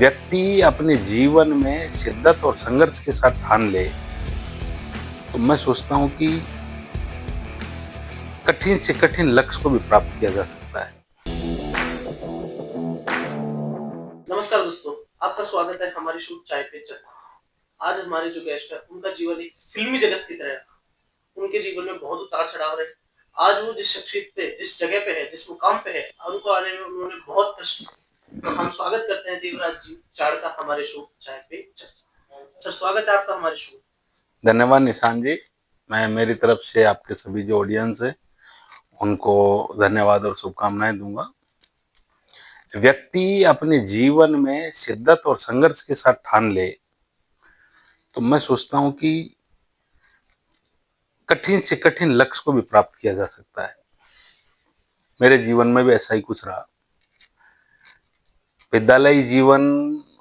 व्यक्ति अपने जीवन में शिद्दत और संघर्ष के साथ ठान ले तो मैं सोचता हूँ कि कठिन से कठिन लक्ष्य को भी प्राप्त किया जा सकता है। नमस्कार दोस्तों, आपका स्वागत है हमारी शो चाय पे चर्चा। आज हमारे जो गेस्ट है उनका जीवन एक फिल्मी जगत की तरह है। उनके जीवन में बहुत उतार चढ़ाव रहे। आज वो जिस शख्सियत पे, जिस जगह पे है, जिस मुकाम पे है, उनको आने में उन्होंने बहुत कष्ट किए। तो हम स्वागत करते हैं देवराज जी चाड़ का हमारे शो चाय पे चर्चा। सर, स्वागत है आपका हमारे शो। धन्यवाद निशान जी। मैं मेरी तरफ से आपके सभी जो ऑडियंस है उनको धन्यवाद और शुभकामनाएं दूंगा। व्यक्ति अपने जीवन में शिद्दत और संघर्ष के साथ ठान ले तो मैं सोचता हूँ कि कठिन से कठिन लक्ष्य को भी प्राप्त किया जा सकता है। मेरे जीवन में भी ऐसा ही कुछ रहा। विद्यालय जीवन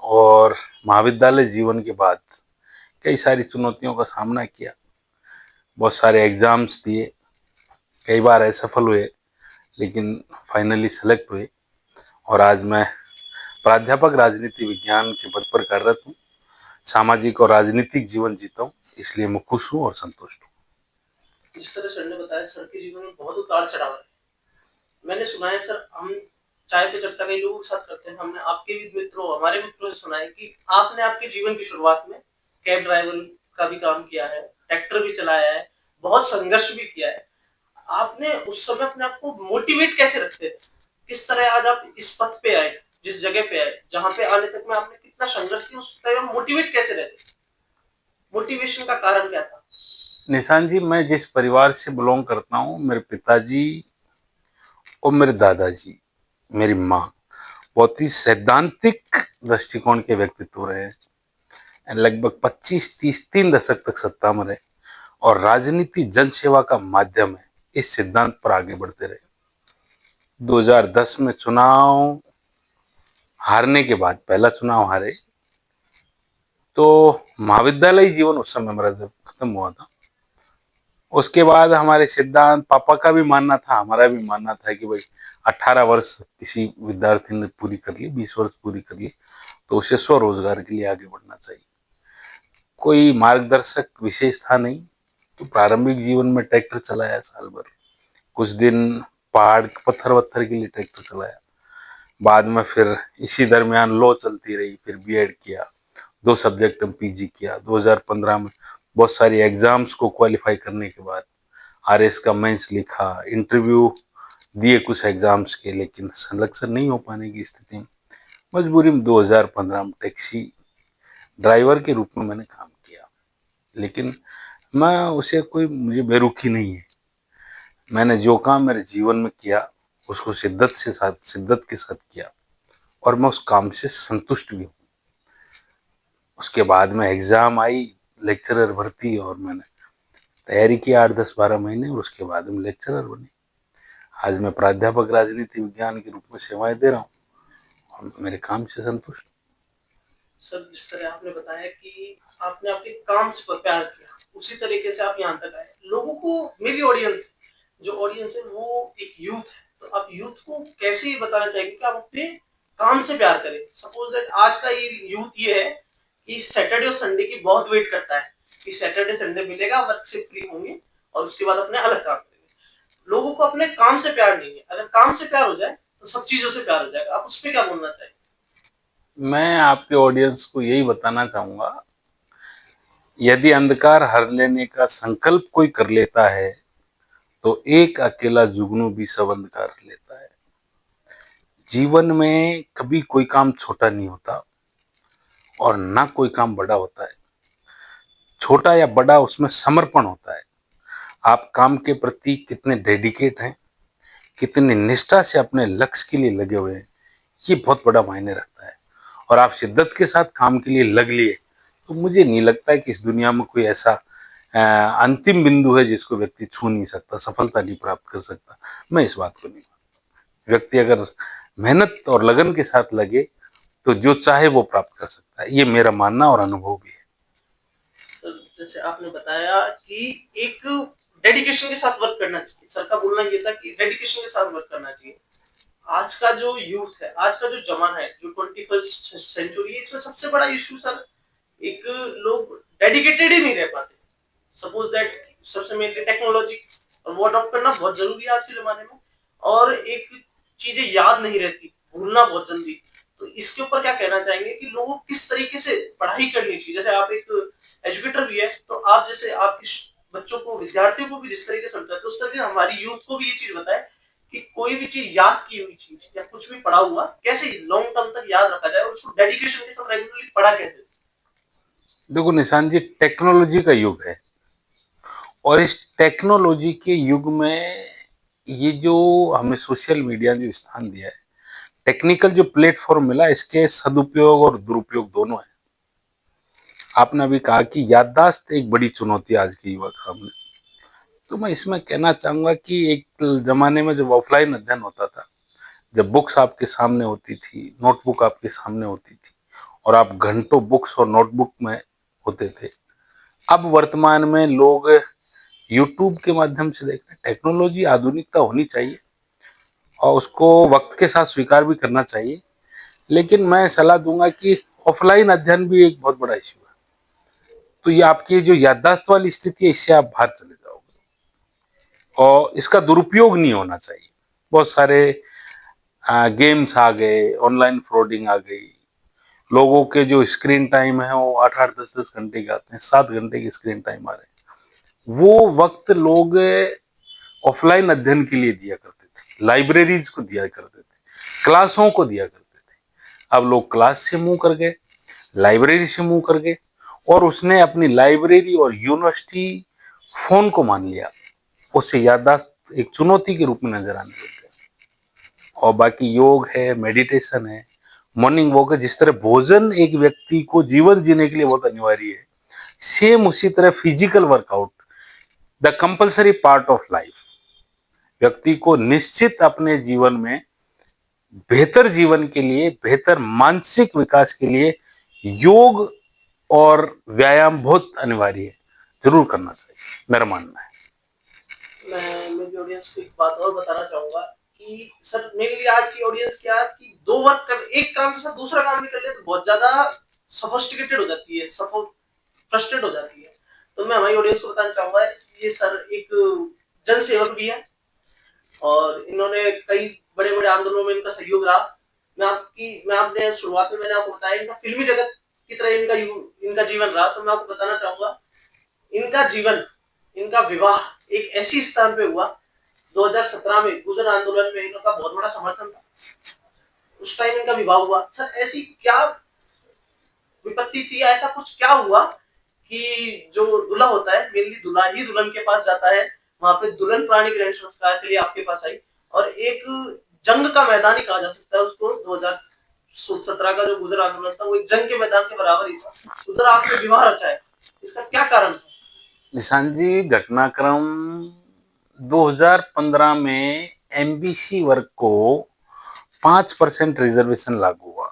और महाविद्यालय जीवन के बाद कई सारी चुनौतियों का सामना किया, बहुत सारे एग्जाम्स दिए, कई बार असफल हुए लेकिन फाइनली सेलेक्ट हुए और आज मैं प्राध्यापक राजनीति विज्ञान के पद पर कार्यरत हूँ। सामाजिक और राजनीतिक जीवन जीता हूँ, इसलिए मैं खुश हूँ और संतुष्ट हूँ। जिस तरह सर ने बताया, सर के जीवन में बहुत उतार चढ़ाव है। मैंने सुना है सर, हम चाय पे चर्चा कई लोगों के साथ करते हैं, हमने आपके भी मित्रों, हमारे मित्रों से सुना है कि आपने आपके जीवन की शुरुआत में कैब ड्राइवर का भी काम किया है, ट्रैक्टर भी चलाया है, बहुत संघर्ष भी किया है। आपने उस समय अपने आप को मोटिवेट कैसे रखते थे? किस तरह आज आप इस पथ पे आए, जिस जगह पे आए, जहां पे आने तक में आपने कितना संघर्ष किया, उस तरह मोटिवेट कैसे रहते? मोटिवेशन का कारण क्या था? निशान जी, मैं जिस परिवार से बिलोंग करता हूँ, मेरे पिताजी और मेरे दादाजी, मेरी माँ बहुत ही सैद्धांतिक दृष्टिकोण के व्यक्तित्व रहे। लगभग 25-30 3 दशक तक सत्ता में रहे और राजनीति जनसेवा का माध्यम है, इस सिद्धांत पर आगे बढ़ते रहे। 2010 में चुनाव हारने के बाद, पहला चुनाव हारे तो महाविद्यालय जीवन उस समय मेरा जब खत्म हुआ था, उसके बाद हमारे सिद्धांत, पापा का भी मानना था, हमारा भी मानना था कि भाई 18 वर्ष किसी विद्यार्थी ने पूरी कर ली, 20 वर्ष पूरी कर ली तो उसे स्वरोजगार के लिए आगे बढ़ना चाहिए। कोई मार्गदर्शक विशेष था नहीं, तो प्रारंभिक जीवन में ट्रैक्टर चलाया साल भर, कुछ दिन पहाड़ पत्थर वत्थर के लिए ट्रैक्टर चलाया। बाद में फिर इसी दरमियान लॉ चलती रही, फिर बीएड किया, 2 सब्जेक्ट में पीजी किया। 2015 में बहुत सारी एग्जाम्स को क्वालिफाई करने के बाद आरएस का मेंस लिखा, इंटरव्यू दिए कुछ एग्जाम्स के, लेकिन सिलेक्शन नहीं हो पाने की स्थिति में मजबूरी में 2015 में टैक्सी ड्राइवर के रूप में मैंने काम किया। लेकिन मैं उसे कोई, मुझे बेरुखी नहीं है। मैंने जो काम मेरे जीवन में किया उसको शिद्दत के साथ किया और मैं उस काम से संतुष्ट भी हूँ। उसके बाद में एग्जाम आई, लेक्चरर भर्ती, और मैंने तैयारी की 8-10-12 महीने और उसके बाद में लेक्चरर बने। आज मैं प्राध्यापक राजनीति विज्ञान के रूप में सेवाएं दे रहा हूँ और मेरे काम से संतुष्ट। सर, जिस तरह आपने बताया कि आपने आपके काम से प्यार किया, उसी तरीके से आप यहाँ तक आए। लोगों को, मेरी ऑडियंस, जो ऑडियंस है वो एक यूथ है, तो आप यूथ को कैसे ये बताना चाहेंगे कि आप अपने काम से प्यार करें? सपोज दैट आज का ये यूथ ये है कि सैटरडे और संडे की बहुत वेट करता है कि सैटरडे संडे मिलेगा, वर्क से फ्री होंगे और उसके बाद अपने अलग काम करेंगे। लोगों को अपने काम से प्यार नहीं है। अगर काम से प्यार हो जाए तो सब चीजों से प्यार हो जाएगा। आप उस पर क्या बोलना चाहिए? मैं आपके ऑडियंस को यही बताना चाहूंगा, यदि अंधकार हर लेने का संकल्प कोई कर लेता है तो एक अकेला जुगनू भी सब अंधकार हर लेता है। जीवन में कभी कोई काम छोटा नहीं होता और ना कोई काम बड़ा होता है। छोटा या बड़ा, उसमें समर्पण होता है। आप काम के प्रति कितने डेडिकेट हैं, कितनी निष्ठा से अपने लक्ष्य के लिए लगे हुए हैं, ये बहुत बड़ा मायने रखता है। और आप शिद्दत के साथ काम के लिए लग लिए तो मुझे नहीं लगता है कि इस दुनिया में कोई ऐसा अंतिम बिंदु है जिसको व्यक्ति छू नहीं सकता, सफलता नहीं प्राप्त कर सकता। मैं इस बात को नहीं मानता। व्यक्ति अगर मेहनत और लगन के साथ लगे तो जो चाहे वो प्राप्त कर सकता है, ये मेरा मानना और अनुभव भी है। तो जैसे आपने बताया कि एक डेडिकेशन के साथ वर्क करना चाहिए, सर का बोलना ये था कि डेडिकेशन के साथ वर्क करना चाहिए। आज का जो यूथ है, आज का जो जमाना है, जो 21st सेंचुरी है, इसमें सबसे बड़ा इश्यू सर, एक लोग डेडिकेटेड ही नहीं रह पाते। सपोज दैट सबसे मेनली टेक्नोलॉजी और वो अडॉप्ट करना बहुत जरूरी है आज के जमाने में, और एक चीजें याद नहीं रहती, भूलना बहुत जल्दी। तो इसके ऊपर क्या कहना चाहेंगे कि लोगों को किस तरीके से पढ़ाई करनी चाहिए? जैसे आप एक एजुकेटर भी है, तो आप जैसे आप बच्चों को, विद्यार्थियों को भी जिस तरीके से समझाते, उस तरीके हमारी यूथ को भी ये चीज बताए कि कोई भी चीज, याद की हुई चीज या कुछ भी पढ़ा हुआ कैसे लॉन्ग टर्म तक याद रखा जाए, और उसको डेडिकेशन के साथ रेगुलरली पढ़ा कैसे। देखो निशान जी, टेक्नोलॉजी का युग है और इस टेक्नोलॉजी के युग में ये जो हमें सोशल मीडिया ने जो स्थान दिया है, टेक्निकल जो प्लेटफॉर्म मिला, इसके सदुपयोग और दुरुपयोग दोनों है। आपने अभी कहा कि याददाश्त एक बड़ी चुनौती आज के युवा के सामने। तो मैं इसमें कहना चाहूंगा कि एक जमाने में जब ऑफलाइन अध्ययन होता था, जब बुक्स आपके सामने होती थी, नोटबुक आपके सामने होती थी और आप घंटों बुक्स और नोटबुक में होते थे, अब वर्तमान में लोग यूट्यूब के माध्यम से देख रहे हैं। टेक्नोलॉजी आधुनिकता होनी चाहिए और उसको वक्त के साथ स्वीकार भी करना चाहिए, लेकिन मैं सलाह दूंगा कि ऑफलाइन अध्ययन भी एक बहुत बड़ा इश्यू है। तो ये आपकी जो याददाश्त वाली स्थिति है, इससे आप बाहर चले जाओगे और इसका दुरुपयोग नहीं होना चाहिए। बहुत सारे गेम्स आ गए, ऑनलाइन फ्रॉडिंग आ गई, लोगों के जो स्क्रीन टाइम है वो 8-8 10-10 घंटे के आते हैं, 7 घंटे की स्क्रीन टाइम आ रहे हैं। वो वक्त लोग ऑफलाइन अध्ययन के लिए दिया करते थे, लाइब्रेरीज को दिया करते थे, क्लासों को दिया करते थे। अब लोग क्लास से मुंह कर गए, लाइब्रेरी से मुंह कर गए और उसने अपनी लाइब्रेरी और यूनिवर्सिटी फोन को मान लिया। उससे याददाश्त एक चुनौती के रूप में नजर आने लग गया। और बाकी योग है, मेडिटेशन है, मॉर्निंग वॉक है। जिस तरह भोजन एक व्यक्ति को जीवन जीने के लिए बहुत अनिवार्य है, सेम उसी तरह physical workout the compulsory part of life. व्यक्ति को निश्चित अपने जीवन में बेहतर जीवन के लिए, बेहतर मानसिक विकास के लिए योग और व्यायाम बहुत अनिवार्य है, जरूर करना चाहिए, मेरा मानना है। मैं मेरी ऑडियंस को एक बात और बताना चाहूंगा कि सर, मेरे लिए आज की ऑडियंस क्या है कि दो वर्क कर, एक काम के साथ दूसरा काम भी कर ले तो बहुत ज्यादा सोफिस्टिकेटेड हो जाती है, फ्रस्ट्रेट हो जाती है। तो मैं हमारी ऑडियंस को बताना चाहूंगा, ये सर एक जन सेवक भी है और इन्होंने कई बड़े बड़े आंदोलनों में इनका सहयोग रहा। मैं आपने शुरुआत में मैंने आपको बताया इनका फिल्मी जगत की तरह इनका जीवन रहा। तो मैं आपको बताना चाहूंगा, इनका जीवन, इनका विवाह एक ऐसी स्थान पे हुआ 2017 में, गुजर आंदोलन में इनका बहुत बड़ा समर्थन था, उस टाइम इनका विवाह हुआ। सर, ऐसी क्या विपत्ति थी, ऐसा कुछ क्या हुआ कि जो दूल्हा होता है, मेनली दूल्हा ही दुल्हन के पास जाता है, वहां पे दुल्हन प्राणी ग्रहण संस्कार के लिए आपके पास आई, और एक जंग का मैदान ही कहा जा सकता है उसको। 2017 का जो गुजर आंदोलन था वो एक जंग के मैदान के बराबर ही था। उधर आपने विवाह रचा है, इसका क्या कारण था? निशान जी, घटनाक्रम 2015 में एमबीसी वर्ग को 5% रिजर्वेशन लागू हुआ।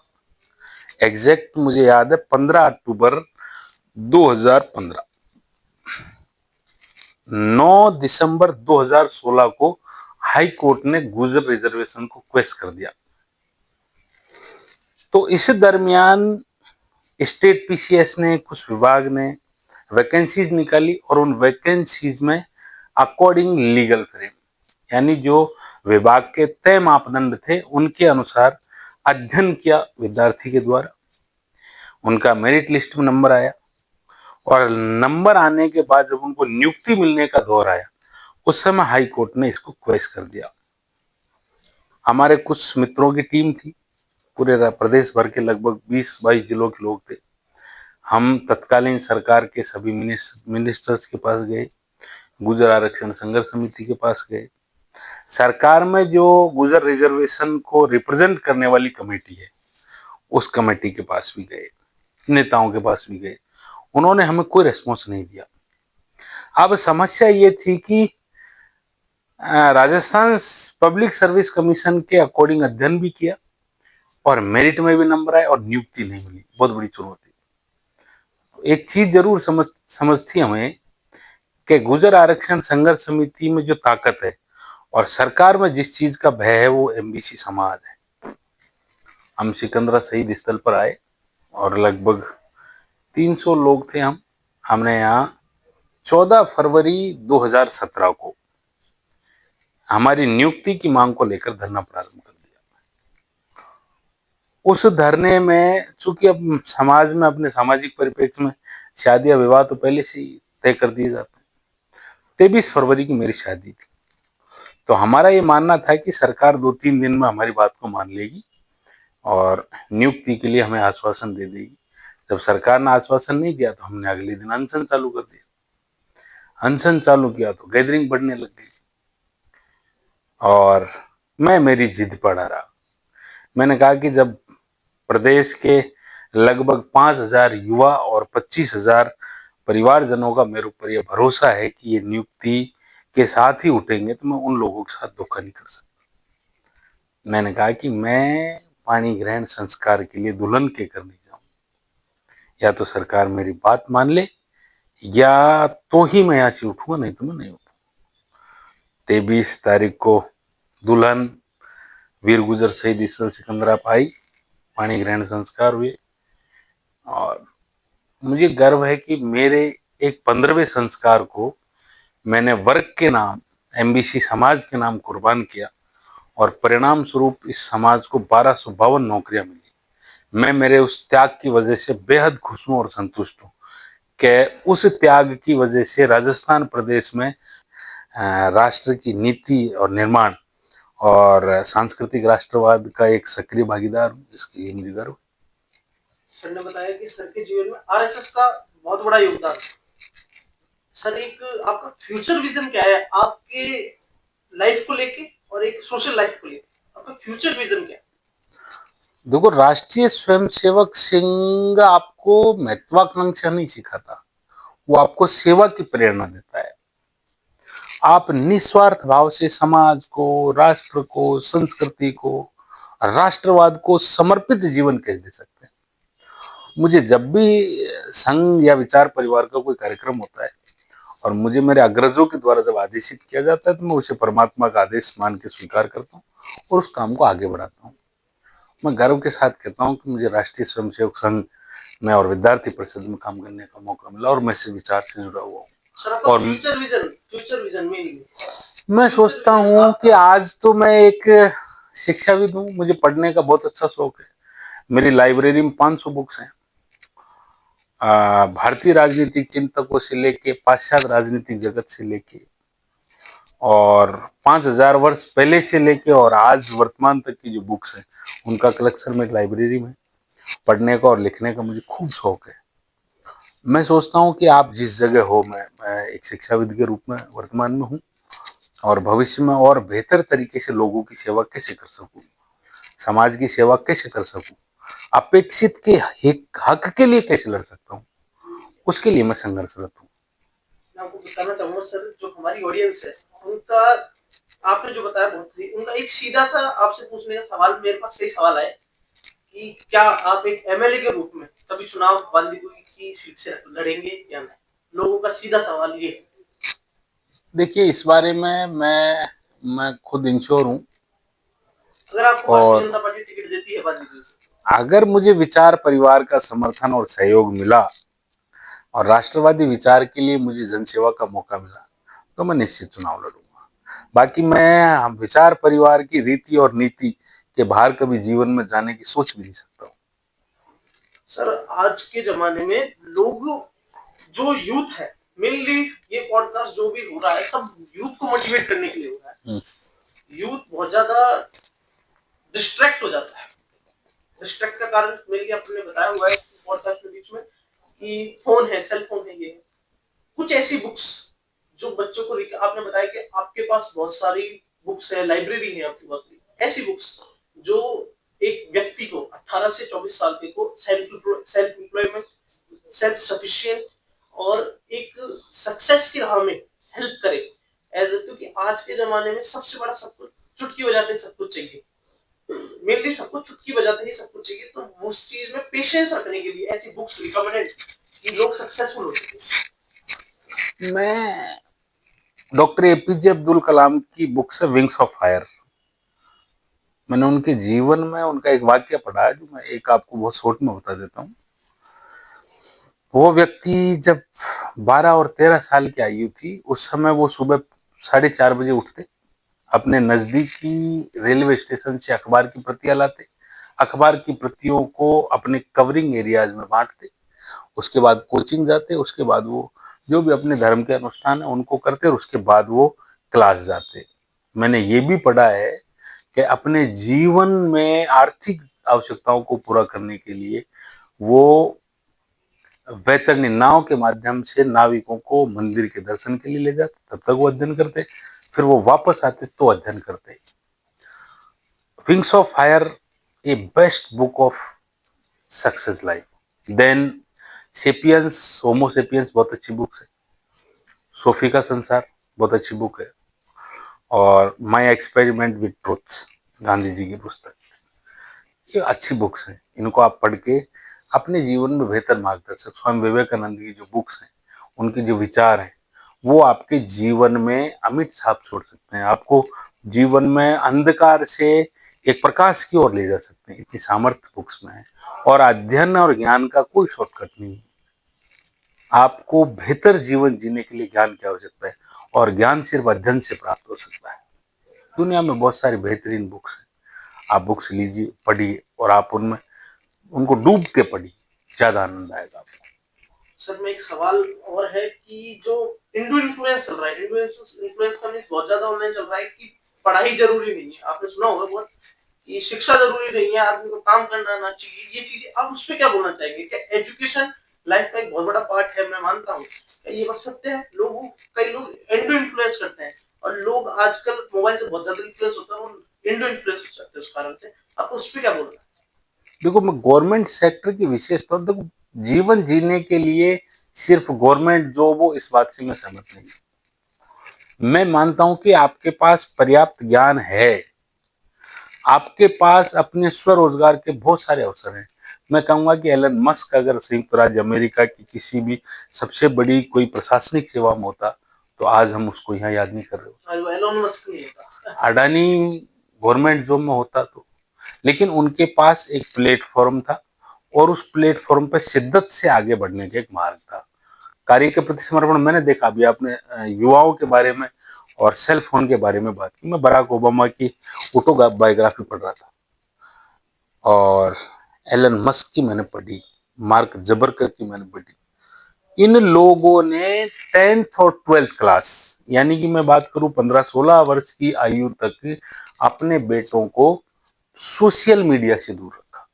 एग्जैक्ट मुझे याद है 15 अक्टूबर 2015। 9 दिसंबर 2016 को हाई कोर्ट ने गुजर रिजर्वेशन को क्वेश्चन कर दिया। तो इस दरमियान स्टेट पीसीएस ने, कुछ विभाग ने वैकेंसीज निकाली और उन वैकेंसीज में अकॉर्डिंग लीगल फ्रेम, यानी जो विभाग के तय मापदंड थे उनके अनुसार अध्ययन किया विद्यार्थी के द्वारा। उनका मेरिट लिस्ट में नंबर आया और नंबर आने के बाद जब उनको नियुक्ति मिलने का दौर आया, उस समय हाई कोर्ट ने इसको क्वेश कर दिया। हमारे कुछ मित्रों की टीम थी, पूरे प्रदेश भर के लगभग 20-22 जिलों के लोग थे। हम तत्कालीन सरकार के सभी मिनिस्टर्स के पास गए, गुजर आरक्षण संघर्ष समिति के पास गए, सरकार में जो गुजर रिजर्वेशन को रिप्रेजेंट करने वाली कमेटी है उस कमेटी के पास भी गए, नेताओं के पास भी गए। उन्होंने हमें कोई रेस्पॉन्स नहीं दिया। अब समस्या ये थी कि राजस्थान पब्लिक सर्विस कमीशन के अकॉर्डिंग अध्ययन भी किया और मेरिट में भी नंबर आए और नियुक्ति नहीं मिली। बहुत बड़ी चुनौती। एक चीज जरूर समझ थी हमें कि गुजर आरक्षण संघर्ष समिति में जो ताकत है और सरकार में जिस चीज का भय है वो एमबीसी समाज है। हम सिकंदरा शहीद स्थल पर आए और लगभग 300 लोग थे। हमने यहाँ 14 फरवरी 2017 को हमारी नियुक्ति की मांग को लेकर धरना प्रारंभ कर दिया। उस धरने में चूंकि अब समाज में अपने सामाजिक परिप्रेक्ष्य में शादी या विवाह तो पहले से ही तय कर दिए जाते हैं। 23 फरवरी की मेरी शादी थी, तो हमारा ये मानना था कि सरकार 2-3 दिन में हमारी बात को मान लेगी और नियुक्ति के लिए हमें आश्वासन दे देगी। जब सरकार ने आश्वासन नहीं दिया तो हमने अगले दिन अनशन चालू कर दिया। अनशन चालू किया तो गैदरिंग बढ़ने लग गई और मैं मेरी जिद पर अड़ा। मैंने कहा कि जब प्रदेश के लगभग 5,000 युवा और 25,000 परिवारजनों का मेरे ऊपर यह भरोसा है कि ये नियुक्ति के साथ ही उठेंगे, तो मैं उन लोगों के साथ धोखा नहीं कर सकता। मैंने कहा कि मैं पाणी ग्रहण संस्कार के लिए दुल्हन के कर नहीं जाऊं, या तो सरकार मेरी बात मान ले या तो ही मैं यहाँ से उठूंगा, नहीं तो मैं नहीं उठूंगा। 23 तारीख को दुल्हन वीर गुजर शहीद स्थल सिकंदरा पाई, पाणी ग्रहण संस्कार हुए और मुझे गर्व है कि मेरे एक 15वें संस्कार को मैंने वर्ग के नाम, एमबीसी समाज के नाम कुर्बान किया और परिणाम स्वरूप इस समाज को 1252 नौकरियां मिली। मैं मेरे उस त्याग की वजह से बेहद खुश हूं और संतुष्ट हूं कि उस त्याग की वजह से राजस्थान प्रदेश में राष्ट्र की नीति और निर्माण और सांस्कृतिक राष्ट्रवाद का एक सक्रिय भागीदार हूं, इसके लिए मुझे गर्व है। सर ने बताया कि सर के जीवन में आरएसएस का बहुत बड़ा योगदान है। सर, एक आपका फ्यूचर विजन क्या है आपके लाइफ को लेके और एक सोशल लाइफ को लेके? आपका फ्यूचर विजन क्या है? देखो, राष्ट्रीय स्वयंसेवक संघ आपको महत्वाकांक्षा नहीं सिखाता, वो आपको सेवा की प्रेरणा देता है। आप निस्वार्थ भाव से समाज को, राष्ट्र को, संस्कृति को, राष्ट्रवाद को समर्पित जीवन कैसे दे सकते हैं। मुझे जब भी संघ या विचार परिवार का कोई कार्यक्रम होता है और मुझे मेरे अग्रजों के द्वारा जब आदेशित किया जाता है तो मैं उसे परमात्मा का आदेश मान के स्वीकार करता हूँ और उस काम को आगे बढ़ाता हूँ। मैं गर्व के साथ कहता हूँ कि मुझे राष्ट्रीय स्वयंसेवक संघ में और विद्यार्थी परिषद में काम करने का मौका मिला और मैं इस विचार से जुड़ा हुआ हूँ। और फ्यूचर विजन में मैं सोचता हूँ कि आज तो मैं एक शिक्षाविद हूँ, मुझे पढ़ने का बहुत अच्छा शौक है। मेरी लाइब्रेरी में 500 बुक्स हैं। भारतीय राजनीतिक चिंतकों से लेके पाश्चात्य राजनीतिक जगत से लेके और 5,000 वर्ष पहले से लेके और आज वर्तमान तक की जो बुक्स हैं उनका कलेक्शन मेरी लाइब्रेरी में। पढ़ने का और लिखने का मुझे खूब शौक है। मैं सोचता हूँ कि आप जिस जगह हो, मैं एक शिक्षाविद के रूप में वर्तमान में हूँ और भविष्य में और बेहतर तरीके से लोगों की सेवा कैसे कर सकूँ, समाज की सेवा कैसे कर सकूँ, अपेक्षित के हक के लिए कैसे लड़ सकता हूँ, उसके लिए मैं संघर्षरत हूँ। मैं आपको बताना चाहूंगा सर, जो हमारी ऑडियंस है उनका आपने जो बताया बहुत ही, उनका एक सीधा सा आपसे पूछने का सवाल, मेरे पास कई सवाल आए कि क्या आप एक एमएलए के रूप में कभी चुनाव बांदीकुई की सीट से लड़ेंगे या नहीं? लोगों का सीधा सवाल ये है। देखिए, इस बारे में मैं खुद इंश्योर हूँ। अगर आपको भारतीय जनता पार्टी टिकट देती है बांदीकुई से, अगर मुझे विचार परिवार का समर्थन और सहयोग मिला और राष्ट्रवादी विचार के लिए मुझे जनसेवा का मौका मिला तो मैं निश्चित चुनाव लड़ूंगा। बाकी मैं विचार परिवार की रीति और नीति के बाहर कभी जीवन में जाने की सोच भी नहीं सकता हूँ। सर, आज के जमाने में लोग, जो यूथ है, मेनली ये पॉडकास्ट जो भी हो रहा है सब यूथ को मोटिवेट करने के लिए हो रहा है। यूथ बहुत ज्यादा डिस्ट्रैक्ट हो जाता है। डिस्ट्रैक्ट का कारण मेनली आपने बताया हुआ है पॉडकास्ट के बीच में कि फोन है, सेल फोन है, ये है। कुछ ऐसी बुक्स जो बच्चों को, आपने बताया कि आपके पास बहुत सारी बुक्स है, लाइब्रेरी है आपकी बहुत सारी, ऐसी बुक्स जो एक व्यक्ति को 18 से 24 साल के को सेल्फ एम्प्लॉयमेंट, सेल्फ सफिशिएंट और एक सक्सेस की राह में हेल्प करे। क्योंकि आज के जमाने में सबसे बड़ा सब कुछ चुटकी बजाते सब कुछ चाहिए, मेनली सबको चुटकी बजाते ही सब कुछ चाहिए। तो उस चीज में पेशेंस रखने के लिए ऐसी बुक्स रिकमेंडेड कि लोग सक्सेसफुल हो सके। मैं डॉक्टर एपीजे अब्दुल कलाम की बुक है विंग्स ऑफ फायर। मैंने उनके जीवन में उनका एक वाक्य पढ़ा है जो मैं एक आपको बहुत शॉर्ट में बता देता हूँ। वो व्यक्ति जब 12 और 13 साल की आयु थी, उस समय वो सुबह 4:30 बजे उठते, अपने नजदीकी रेलवे स्टेशन से अखबार की प्रतियां लाते, अखबार की प्रतियों को अपने कवरिंग एरियाज में बांटते, उसके बाद कोचिंग जाते, उसके बाद वो जो भी अपने धर्म के अनुष्ठान है उनको करते और उसके बाद वो क्लास जाते। मैंने ये भी पढ़ा है कि अपने जीवन में आर्थिक आवश्यकताओं को पूरा करने के लिए वो वैतरणी नाव के माध्यम से नाविकों को मंदिर के दर्शन के लिए ले जाते, तब तक वो अध्ययन करते, फिर वो वापस आते तो अध्ययन करते। Wings of Fire a best book of success life. Then Sapiens, Homo Sapiens बहुत अच्छी बुक है। सोफी का संसार बहुत अच्छी बुक है। और my experiment with truth, Gandhi ji की पुस्तक, ये अच्छी बुक्स हैं। इनको आप पढ़ के अपने जीवन में बेहतर मार्गदर्शक, स्वामी विवेकानंद की जो बुक्स हैं, उनके जो विचार हैं, वो आपके जीवन में अमिट छाप छोड़ सकते हैं, आपको जीवन में अंधकार से एक प्रकाश की ओर ले जा सकते हैं। इतनी सामर्थ्य बुक्स में है। और अध्ययन और ज्ञान का कोई शॉर्टकट नहीं है। आपको बेहतर जीवन जीने के लिए ज्ञान की आवश्यकता है, और ज्ञान सिर्फ अध्ययन से प्राप्त हो सकता है। दुनिया में बहुत सारी बेहतरीन बुक्स हैं, आप बुक्स लीजिए, पढ़िए, और आप उनमें उनको डूब के पढ़िए, ज्यादा आनंद आएगा आपको। सर में एक सवाल और है कि जो इंडो इन्फ्लुएंस चल रहा है, इन्फ्लुएंस का मीन्स बहुत ज्यादा ऑनलाइन चल रहा है कि पढ़ाई जरूरी नहीं है। आपने सुना होगा बहुत कि शिक्षा जरूरी नहीं है, आदमी को काम करना आना चाहिए, ये चीजें आप उस पर क्या बोलना चाहेंगे? क्या एजुकेशन लाइफ का एक बहुत बड़ा पार्ट है? मैं मानता हूँ ये बात सत्य है। लोगों, कई लोग इंडो इन्फ्लुएंस करते हैं और लोग आजकल मोबाइल से बहुत ज्यादा इन्फ्लुएंस होता है और इंडो इन्फ्लुएंस हो जाते हैं उस कारण से। आपको उस पर क्या बोलना है? देखो, मैं गवर्नमेंट सेक्टर की विशेष तौर, देखो, जीवन जीने के लिए सिर्फ गवर्नमेंट जॉब हो, इस बात से मैं सहमत नहीं। मैं मानता हूं कि आपके पास पर्याप्त ज्ञान है, आपके पास अपने स्वरोजगार के बहुत सारे अवसर हैं। मैं कहूंगा कि एलन मस्क अगर संयुक्त राज्य अमेरिका की किसी भी सबसे बड़ी कोई प्रशासनिक सेवा में होता, तो आज हम उसको यहाँ याद नहीं कर रहे हो। एलोन मस्क नहीं होता, अडानी गवर्नमेंट जॉब में होता तो, लेकिन उनके पास एक प्लेटफॉर्म था, और उस प्लेटफॉर्म पर शिद्दत से आगे बढ़ने का एक मार्ग था, कार्य के प्रति समर्पण। मैंने देखा, अभी आपने युवाओं के बारे में और सेल फोन के बारे में बात की, मैं बराक ओबामा की ऑटोबायोग्राफी पढ़ रहा था, और एलन मस्क की मैंने पढ़ी, मार्क जबरकर की मैंने पढ़ी। इन लोगों ने 10th और 12th क्लास, यानी कि मैं बात करूं 15-16 वर्ष की आयु तक, अपने बेटों को सोशल मीडिया से दूर रखा,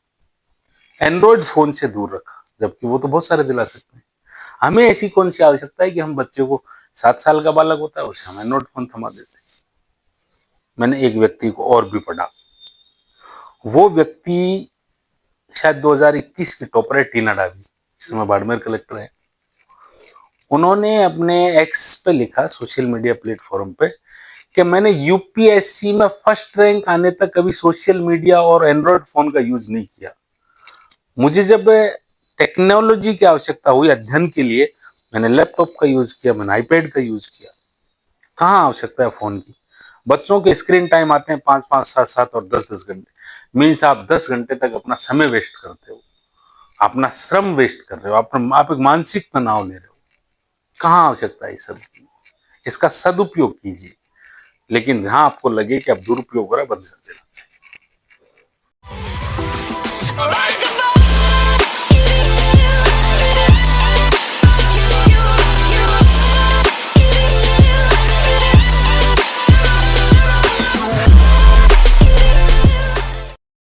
एंड्रॉइड फोन से दूर रखा, जबकि वो तो बहुत सारे दिला सकते हैं। हमें ऐसी कौन सी आवश्यकता है कि हम बच्चे को, 7 साल का बालक होता है उसे हम एंड्रॉइड फोन थमा देते हैं। मैंने एक व्यक्ति को और भी पढ़ा, वो व्यक्ति शायद 2021 की टॉपर है, टीना डावी, जिसमें बाड़मेर कलेक्टर है। उन्होंने अपने एक्स पे लिखा, सोशल मीडिया प्लेटफॉर्म पे, कि मैंने यूपीएससी में फर्स्ट रैंक आने तक कभी सोशल मीडिया और एंड्रॉइड फोन का यूज नहीं किया। मुझे जब टेक्नोलॉजी की आवश्यकता हुई अध्ययन के लिए, मैंने लैपटॉप का यूज किया, मैंने आईपैड का यूज किया। कहाँ आवश्यकता है फोन की? बच्चों के स्क्रीन टाइम आते हैं 5-5, 7-7 और 10-10 घंटे। मीन्स आप 10 घंटे तक अपना समय वेस्ट करते हो, अपना श्रम वेस्ट कर रहे हो, आप एक मानसिक तनाव ले रहे हो। कहाँ आवश्यकता है इस सब की? इसका सदुपयोग कीजिए, लेकिन जहां आपको लगे कि आप दुरुपयोग हो रहा है, बंद कर देना।